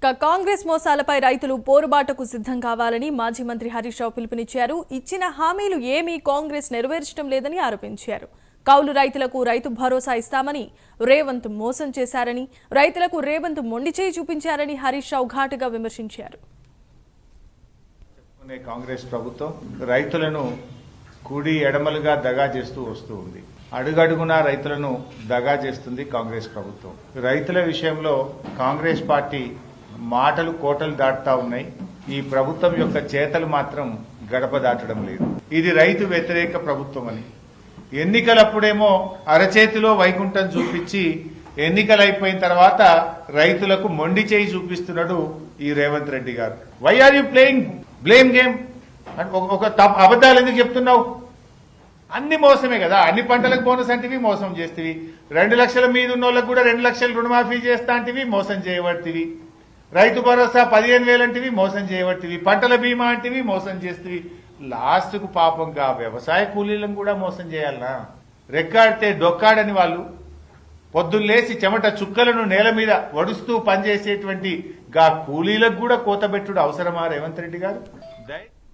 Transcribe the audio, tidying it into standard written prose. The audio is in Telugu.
కాంగ్రెస్ మోసాలపై రైతులు పోరుబాటకు సిద్ధం కావాలని మాజీ మంత్రి హరీష్ రావు పిలుపునిచ్చారు. ఇచ్చిన హామీలు ఏమీ కాంగ్రెస్ నెరవేర్చడం లేదని ఆరోపించారు. కౌలు రైతులకు రైతు భరోసా ఇస్తామని రేవంత్ మోసం చేశారని, రైతులకు రేవంత్ మొండిచేయి చూపించారని హరీష్ రావు ఘాటుగా విమర్శించారు. కాంగ్రెస్ ప్రభుత్వం రైతులను కుడి ఎడమలుగా దగా చేస్తూ వస్తూ ఉంది. అడుగడుగునా రైతులను దగా చేస్తుంది కాంగ్రెస్ ప్రభుత్వం. రైతుల విషయంలో కాంగ్రెస్ పార్టీ మాటలు కోటలు దాటుతా ఉన్నాయి. ఈ ప్రభుత్వం యొక్క చేతలు మాత్రం గడప దాటడం లేదు. ఇది రైతు వ్యతిరేక ప్రభుత్వం అని ఎన్నికలప్పుడేమో అరచేతిలో వైకుంఠం చూపించి ఎన్నికలు అయిపోయిన తర్వాత రైతులకు మొండి చేయి చూపిస్తున్నాడు ఈ రేవంత్ రెడ్డి గారు. Why are you playing blame game? ఒక అబద్ధాలు ఎందుకు చెప్తున్నావు? అన్ని మోసమే కదా. అన్ని పంటలకు బోనస్ అంటివి మోసం చేస్తేవి, 2 లక్షల మీద ఉన్న వాళ్ళకు కూడా 2 లక్షలు రుణమాఫీ చేస్తా అంటివి మోసం చేయబడితివి, రైతు భరోసా 15,000 అంటివి మోసం చేయబడితివి, పంటల బీమా అంటివి మోసం చేస్తేవి. లాస్ట్ కు పాపంగా వ్యవసాయ కూలీలను కూడా మోసం చేయాలనా? రెక్కాడితే డొక్కాడని వాళ్ళు పొద్దున్నేసి చెమట చుక్కలను నేల మీద వడుస్తూ పనిచేసేటువంటి గా కూలీలకు కూడా కోతబెట్టుడు అవసరమా రేవంత్ రెడ్డి గారు?